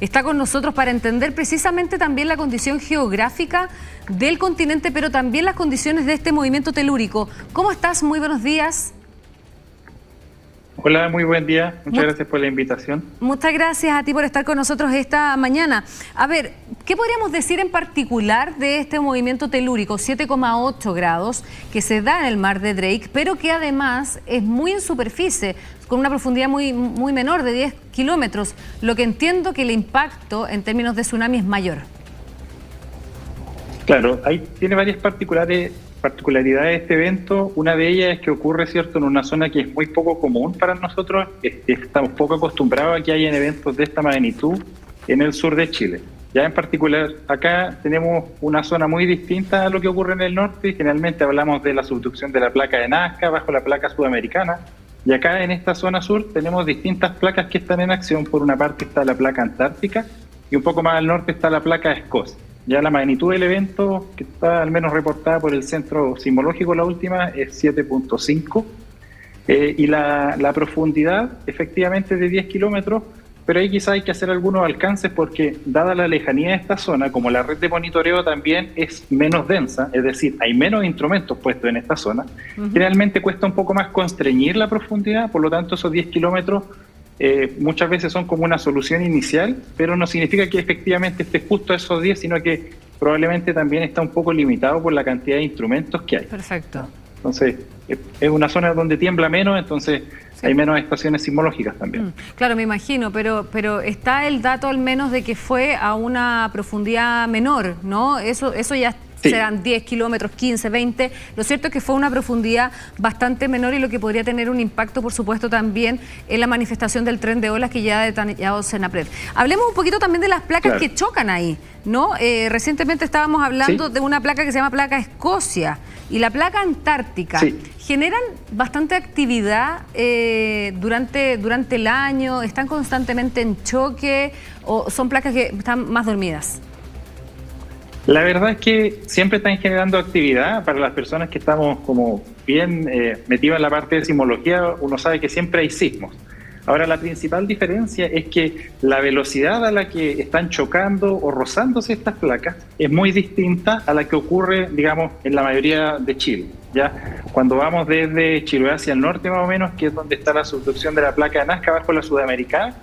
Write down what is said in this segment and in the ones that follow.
está con nosotros para entender precisamente también la condición geográfica del continente, pero también las condiciones de este movimiento telúrico. ¿Cómo estás? Muy buenos días. Hola, muy buen día. Muchas gracias por la invitación. Muchas gracias a ti por estar con nosotros esta mañana. A ver, ¿qué podríamos decir en particular de este movimiento telúrico 7,8 grados que se da en el mar de Drake, pero que además es muy en superficie, con una profundidad muy menor de 10 kilómetros? Lo que entiendo que el impacto en términos de tsunami es mayor. Claro, ahí tiene varias particularidades este evento. Una de ellas es que ocurre, ¿cierto?, en una zona que es muy poco común para nosotros. Estamos poco acostumbrados a que hayan eventos de esta magnitud en el sur de Chile. Ya en particular, acá tenemos una zona muy distinta a lo que ocurre en el norte. Generalmente hablamos de la subducción de la placa de Nazca bajo la placa sudamericana. Y acá en esta zona sur tenemos distintas placas que están en acción. Por una parte está la placa antártica y un poco más al norte está la placa de Escocia. Ya la magnitud del evento, que está al menos reportada por el Centro Sismológico, la última, es 7,5. Y la profundidad, efectivamente, es de 10 kilómetros, pero ahí quizá hay que hacer algunos alcances porque, dada la lejanía de esta zona, como la red de monitoreo también es menos densa, es decir, hay menos instrumentos puestos en esta zona, generalmente cuesta un poco más constreñir la profundidad, por lo tanto esos 10 kilómetros muchas veces son como una solución inicial, pero no significa que efectivamente esté justo a esos 10, sino que probablemente también está un poco limitado por la cantidad de instrumentos que hay. Perfecto. Entonces, es una zona donde tiembla menos, entonces sí, hay menos estaciones sismológicas también. Claro, me imagino, pero está el dato al menos de que fue a una profundidad menor, ¿no? Eso ya sí, serán 10 kilómetros, 15, 20. Lo cierto es que fue una profundidad bastante menor y lo que podría tener un impacto, por supuesto, también en la manifestación del tren de olas que ya ha detallado Senapred. Hablemos un poquito también de las placas que chocan ahí, ¿no? Recientemente estábamos hablando de una placa que se llama placa Escocia y la placa antártica. ¿Generan bastante actividad durante el año? ¿Están constantemente en choque o son placas que están más dormidas? La verdad es que siempre están generando actividad. Para las personas que estamos como bien metidas en la parte de sismología, uno sabe que siempre hay sismos. Ahora, la principal diferencia es que la velocidad a la que están chocando o rozándose estas placas es muy distinta a la que ocurre, digamos, en la mayoría de Chile. Ya cuando vamos desde Chiloé hacia el norte, más o menos, que es donde está la subducción de la placa de Nazca bajo la sudamericana,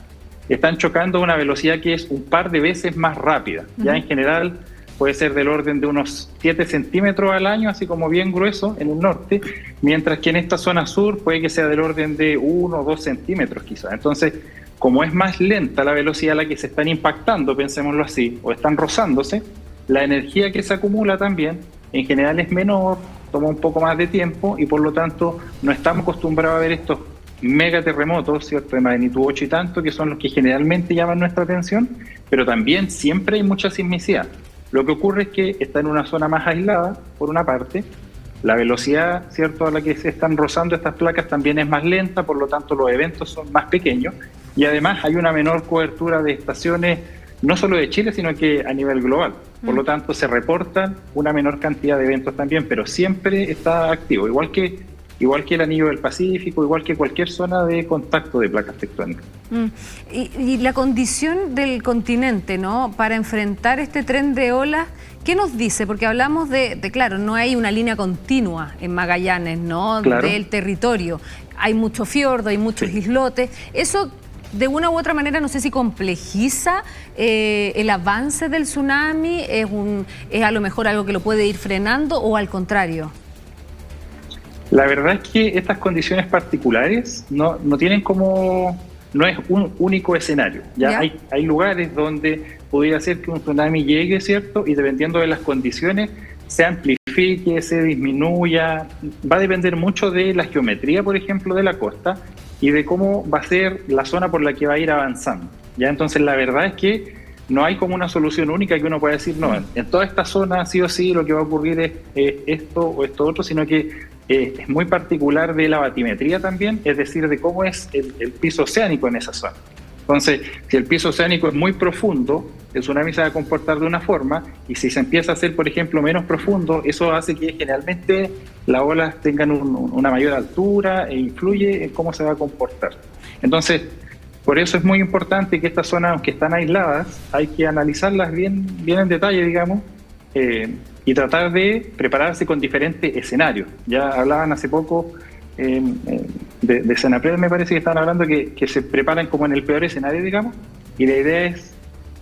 están chocando a una velocidad que es un par de veces más rápida. Ya en general puede ser del orden de unos 7 centímetros al año, así como bien grueso en el norte, mientras que en esta zona sur puede que sea del orden de 1 o 2 centímetros quizás. Entonces, como es más lenta la velocidad a la que se están impactando, pensémoslo así, o están rozándose, la energía que se acumula también en general es menor, toma un poco más de tiempo y por lo tanto no estamos acostumbrados a ver estos megaterremotos, ¿cierto?, de magnitud 8 y tanto, que son los que generalmente llaman nuestra atención, pero también siempre hay mucha sismicidad. Lo que ocurre es que está en una zona más aislada, por una parte, la velocidad, ¿cierto?, a la que se están rozando estas placas también es más lenta, por lo tanto los eventos son más pequeños y además hay una menor cobertura de estaciones, no solo de Chile, sino que a nivel global. Por lo tanto se reportan una menor cantidad de eventos también, pero siempre está activo, igual que el anillo del Pacífico, igual que cualquier zona de contacto de placas tectónicas. Y la condición del continente, ¿no?, para enfrentar este tren de olas, ¿qué nos dice? Porque hablamos claro, no hay una línea continua en Magallanes, ¿no?, del territorio. Hay mucho fiordo, hay muchos islotes. Eso, de una u otra manera, no sé si complejiza el avance del tsunami, es a lo mejor algo que lo puede ir frenando o al contrario. La verdad es que estas condiciones particulares no tienen como, no es un único escenario. Ya hay lugares donde pudiera ser que un tsunami llegue, ¿cierto? Y dependiendo de las condiciones se amplifique, se disminuya. Va a depender mucho de la geometría, por ejemplo, de la costa y de cómo va a ser la zona por la que va a ir avanzando. Ya entonces la verdad es que no hay como una solución única que uno pueda decir, no, en toda esta zona sí o sí lo que va a ocurrir es esto o esto otro, sino que es muy particular de la batimetría también, es decir, de cómo es el piso oceánico en esa zona. Entonces, si el piso oceánico es muy profundo, el tsunami se va a comportar de una forma, y si se empieza a hacer, por ejemplo, menos profundo, eso hace que generalmente las olas tengan una mayor altura e influye en cómo se va a comportar. Entonces, Por eso es muy importante que estas zonas, aunque están aisladas, hay que analizarlas bien en detalle, digamos, y tratar de prepararse con diferentes escenarios. Ya hablaban hace poco de Senapred, me parece que estaban hablando que se preparan como en el peor escenario, digamos, y la idea es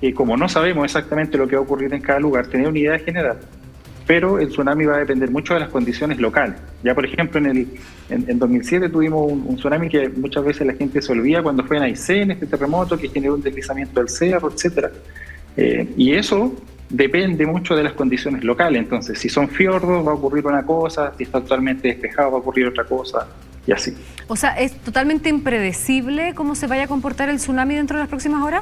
que como no sabemos exactamente lo que va a ocurrir en cada lugar, tener una idea general, pero el tsunami va a depender mucho de las condiciones locales. Ya, por ejemplo, en 2007 tuvimos un tsunami que muchas veces la gente se olvida cuando fue en Aysén, este terremoto que generó un deslizamiento del cerro, etcétera. Y eso depende mucho de las condiciones locales. Entonces, si son fiordos va a ocurrir una cosa, si está totalmente despejado va a ocurrir otra cosa, y así. O sea, ¿es totalmente impredecible cómo se vaya a comportar el tsunami dentro de las próximas horas?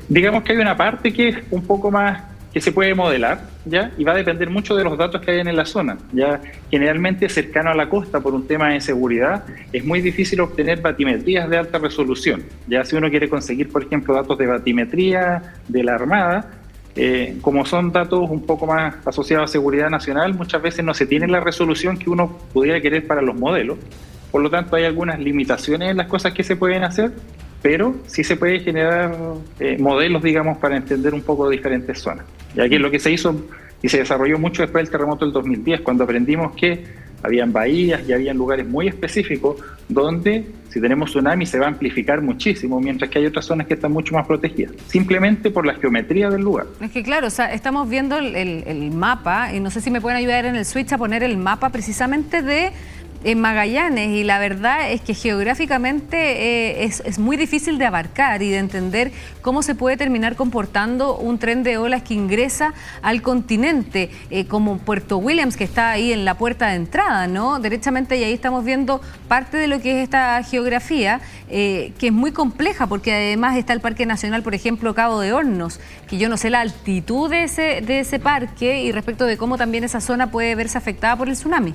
Digamos que hay una parte que es un poco más que se puede modelar, ¿ya? Y va a depender mucho de los datos que hay en la zona. Ya generalmente cercano a la costa por un tema de seguridad es muy difícil obtener batimetrías de alta resolución. Ya si uno quiere conseguir, por ejemplo, datos de batimetría de la Armada, como son datos un poco más asociados a seguridad nacional, muchas veces no se tiene la resolución que uno pudiera querer para los modelos. Por lo tanto, hay algunas limitaciones en las cosas que se pueden hacer, pero sí se puede generar modelos, digamos, para entender un poco diferentes zonas. Y aquí es lo que se hizo y se desarrolló mucho después del terremoto del 2010, cuando aprendimos que habían bahías y habían lugares muy específicos donde si tenemos tsunami se va a amplificar muchísimo, mientras que hay otras zonas que están mucho más protegidas, simplemente por la geometría del lugar. Es que claro, o sea, estamos viendo el mapa, y no sé si me pueden ayudar en el switch a poner el mapa precisamente de Magallanes, y la verdad es que geográficamente es muy difícil de abarcar y de entender cómo se puede terminar comportando un tren de olas que ingresa al continente, como Puerto Williams, que está ahí en la puerta de entrada, ¿no? Derechamente, y ahí estamos viendo parte de lo que es esta geografía, que es muy compleja, porque además está el Parque Nacional, por ejemplo, Cabo de Hornos, que yo no sé la altitud de ese parque y respecto de cómo también esa zona puede verse afectada por el tsunami.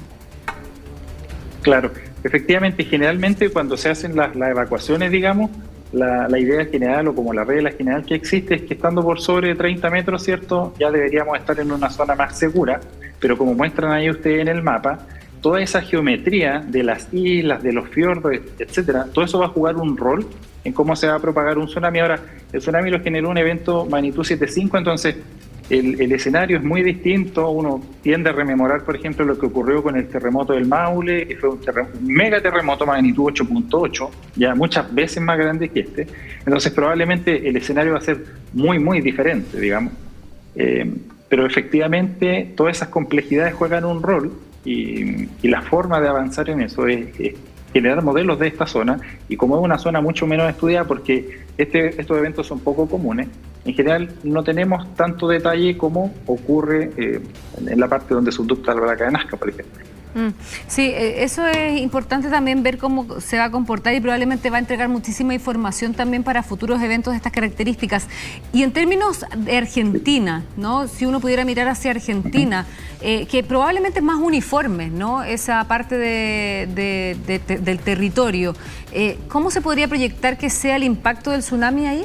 Claro, efectivamente, generalmente cuando se hacen las evacuaciones, digamos, la idea general o como la regla general que existe es que estando por sobre 30 metros, ¿cierto?, ya deberíamos estar en una zona más segura, pero como muestran ahí ustedes en el mapa, toda esa geometría de las islas, de los fiordos, etcétera, todo eso va a jugar un rol en cómo se va a propagar un tsunami. Ahora, el tsunami lo generó un evento magnitud 7.5, entonces el escenario es muy distinto. Uno tiende a rememorar, por ejemplo, lo que ocurrió con el terremoto del Maule, que fue un mega terremoto magnitud 8.8, ya muchas veces más grande que este. Entonces probablemente el escenario va a ser muy diferente, digamos. Pero efectivamente todas esas complejidades juegan un rol y la forma de avanzar en eso es generar modelos de esta zona, y como es una zona mucho menos estudiada, porque estos eventos son poco comunes, en general no tenemos tanto detalle como ocurre en la parte donde subducta la Barraca de Nazca, por ejemplo. Sí, eso es importante también ver cómo se va a comportar, y probablemente va a entregar muchísima información también para futuros eventos de estas características. Y en términos de Argentina, ¿no? Si uno pudiera mirar hacia Argentina, que probablemente es más uniforme, ¿no?, esa parte del territorio, ¿cómo se podría proyectar que sea el impacto del tsunami ahí?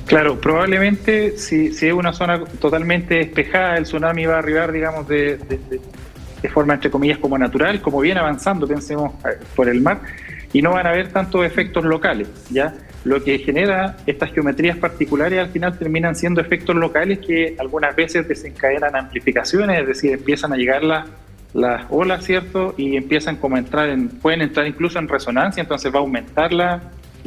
Claro, probablemente si es una zona totalmente despejada, el tsunami va a arribar, digamos, de forma, entre comillas, como natural, como viene avanzando, pensemos, por el mar, y no van a haber tantos efectos locales, ¿ya? Lo que genera estas geometrías particulares al final terminan siendo efectos locales que algunas veces desencadenan amplificaciones, es decir, empiezan a llegar las olas, ¿cierto? Y empiezan como a pueden entrar incluso en resonancia, entonces va a aumentar la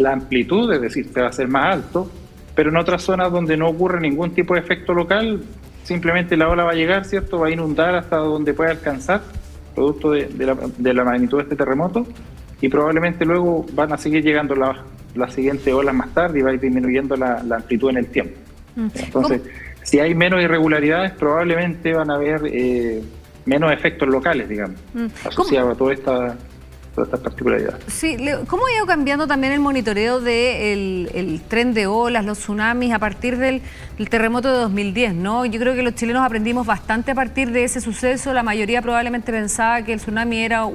amplitud, es decir, se va a hacer más alto. Pero en otras zonas donde no ocurre ningún tipo de efecto local, simplemente la ola va a llegar, ¿cierto? Va a inundar hasta donde pueda alcanzar, producto de la magnitud de este terremoto, y probablemente luego van a seguir llegando las siguientes olas más tarde y va a ir disminuyendo la amplitud en el tiempo. Entonces, si hay menos irregularidades, probablemente van a haber menos efectos locales, digamos, asociados a todas estas particularidades. Sí, ¿cómo ha ido cambiando también el monitoreo del tren de olas, los tsunamis, a partir del terremoto de 2010, ¿no? Yo creo que los chilenos aprendimos bastante a partir de ese suceso. La mayoría probablemente pensaba que el tsunami era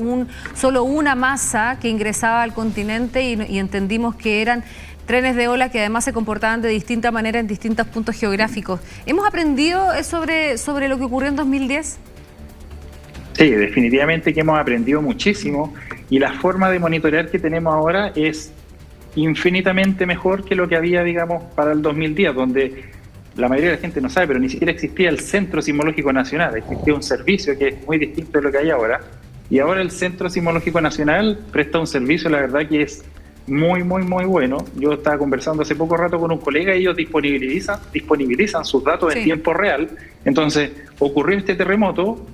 solo una masa que ingresaba al continente, y entendimos que eran trenes de ola que además se comportaban de distinta manera en distintos puntos geográficos. ¿Hemos aprendido sobre lo que ocurrió en 2010? Sí, definitivamente que hemos aprendido muchísimo y la forma de monitorear que tenemos ahora es infinitamente mejor que lo que había, digamos, para el 2010, donde la mayoría de la gente no sabe, pero ni siquiera existía el Centro Sismológico Nacional, existía un servicio que es muy distinto de lo que hay ahora. Y ahora el Centro Sismológico Nacional presta un servicio, la verdad que es muy, muy, muy bueno. Yo estaba conversando hace poco rato con un colega y ellos disponibilizan sus datos en tiempo real. Entonces, ocurrió este terremoto,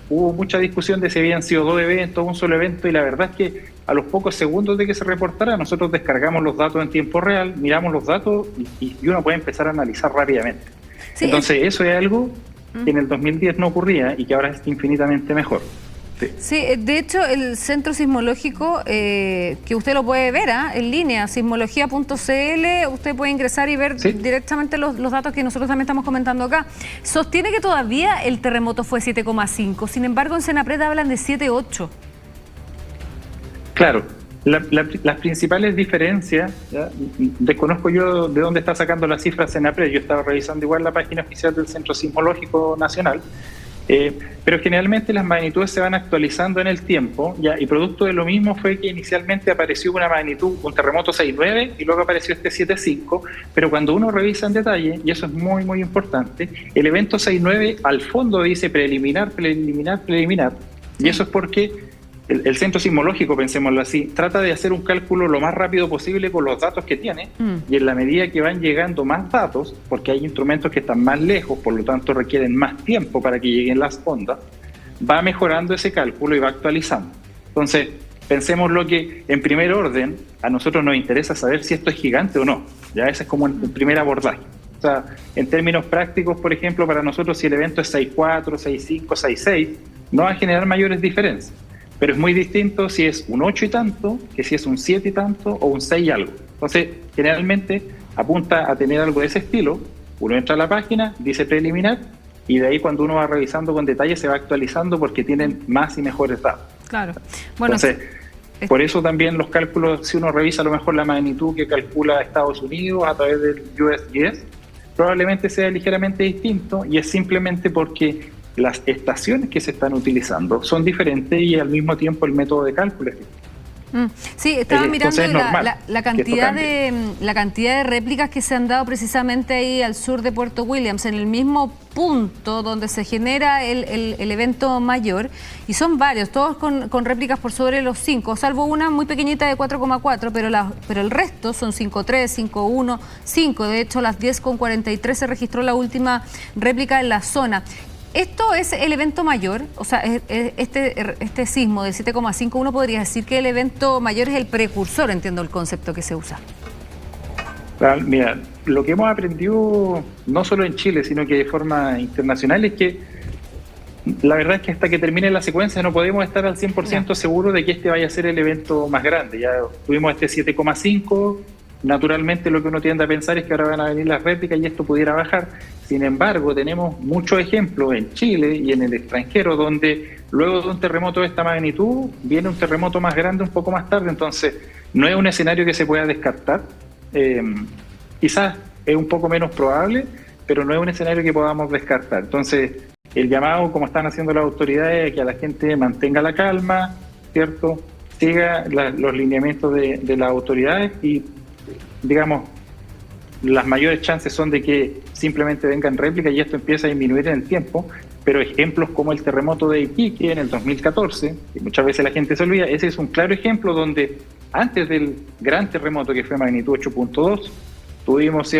hubo mucha discusión de si habían sido 2 eventos, un solo evento, y la verdad es que a los pocos segundos de que se reportara, nosotros descargamos los datos en tiempo real, miramos los datos y uno puede empezar a analizar rápidamente. Sí, entonces, eso es algo que en el 2010 no ocurría y que ahora es infinitamente mejor. Sí, de hecho el centro sismológico, que usted lo puede ver en línea, sismología.cl, usted puede ingresar y ver directamente los datos que nosotros también estamos comentando acá. Sostiene que todavía el terremoto fue 7,5, sin embargo en Senapred hablan de 7,8. Claro, las principales diferencias, ¿ya? Desconozco yo de dónde está sacando las cifras Senapred, yo estaba revisando igual la página oficial del Centro Sismológico Nacional, pero generalmente las magnitudes se van actualizando en el tiempo, ¿ya? Y producto de lo mismo fue que inicialmente apareció una magnitud, un terremoto 6,9 y luego apareció este 7,5, pero cuando uno revisa en detalle, y eso es muy muy importante, el evento 6,9 al fondo dice preliminar, y eso es porque el centro sismológico, pensémoslo así, trata de hacer un cálculo lo más rápido posible con los datos que tiene, y en la medida que van llegando más datos, porque hay instrumentos que están más lejos, por lo tanto requieren más tiempo para que lleguen las ondas, va mejorando ese cálculo y va actualizando. Entonces, pensemos lo que en primer orden a nosotros nos interesa saber si esto es gigante o no. Ya ese es como el primer abordaje. O sea, en términos prácticos, por ejemplo, para nosotros si el evento es 6,4, 6,5, 6,6, no va a generar mayores diferencias. Pero es muy distinto si es un 8 y tanto, que si es un 7 y tanto o un 6 y algo. Entonces, generalmente apunta a tener algo de ese estilo. Uno entra a la página, dice preliminar, y de ahí cuando uno va revisando con detalle se va actualizando porque tienen más y mejores datos. Claro. Bueno, entonces, por eso también los cálculos, si uno revisa a lo mejor la magnitud que calcula Estados Unidos a través del USGS, probablemente sea ligeramente distinto, y es simplemente porque las estaciones que se están utilizando son diferentes y al mismo tiempo el método de cálculo es diferente. Sí, estaba mirando la cantidad de réplicas que se han dado precisamente ahí al sur de Puerto Williams, en el mismo punto donde se genera el evento mayor, y son varios, todos con réplicas por sobre los 5, salvo una muy pequeñita de 4,4, pero el resto son 5,3, 5,1, 5. De hecho, a las 10,43 se registró la última réplica en la zona. ¿Esto es el evento mayor? O sea, este sismo del 7,5, uno podría decir que el evento mayor es el precursor, entiendo el concepto que se usa. Mira, lo que hemos aprendido, no solo en Chile, sino que de forma internacional, es que la verdad es que hasta que termine la secuencia no podemos estar al 100% seguros de que este vaya a ser el evento más grande. Ya tuvimos este 7,5, naturalmente lo que uno tiende a pensar es que ahora van a venir las réplicas y esto pudiera bajar. Sin embargo, tenemos muchos ejemplos en Chile y en el extranjero donde luego de un terremoto de esta magnitud viene un terremoto más grande un poco más tarde. Entonces, no es un escenario que se pueda descartar. Quizás es un poco menos probable, pero no es un escenario que podamos descartar. Entonces, el llamado, como están haciendo las autoridades, es que a la gente mantenga la calma, ¿cierto? Siga los lineamientos de las autoridades y, digamos, las mayores chances son de que simplemente vengan réplicas y esto empieza a disminuir en el tiempo, pero ejemplos como el terremoto de Iquique en el 2014, que muchas veces la gente se olvida, ese es un claro ejemplo donde antes del gran terremoto que fue magnitud 8.2, tuvimos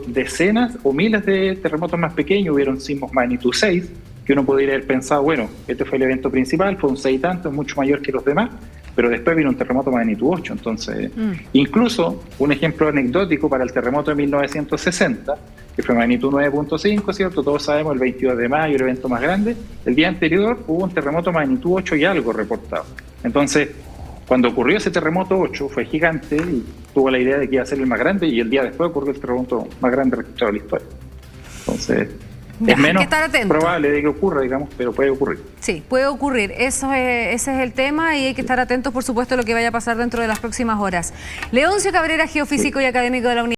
decenas o miles de terremotos más pequeños, hubieron sismos magnitud 6, que uno podría haber pensado, bueno, este fue el evento principal, fue un 6 y tanto, mucho mayor que los demás, pero después vino un terremoto magnitud 8, entonces incluso un ejemplo anecdótico para el terremoto de 1960, que fue magnitud 9.5, ¿cierto? Todos sabemos, el 22 de mayo, el evento más grande, el día anterior hubo un terremoto magnitud 8 y algo reportado. Entonces, cuando ocurrió ese terremoto 8, fue gigante y tuvo la idea de que iba a ser el más grande, y el día después ocurrió el terremoto más grande registrado en la historia. Entonces, es menos probable de que ocurra, digamos, pero puede ocurrir. Sí, puede ocurrir. Ese es el tema y hay que estar atentos, por supuesto, a lo que vaya a pasar dentro de las próximas horas. Leoncio Cabrera, geofísico y académico de la Universidad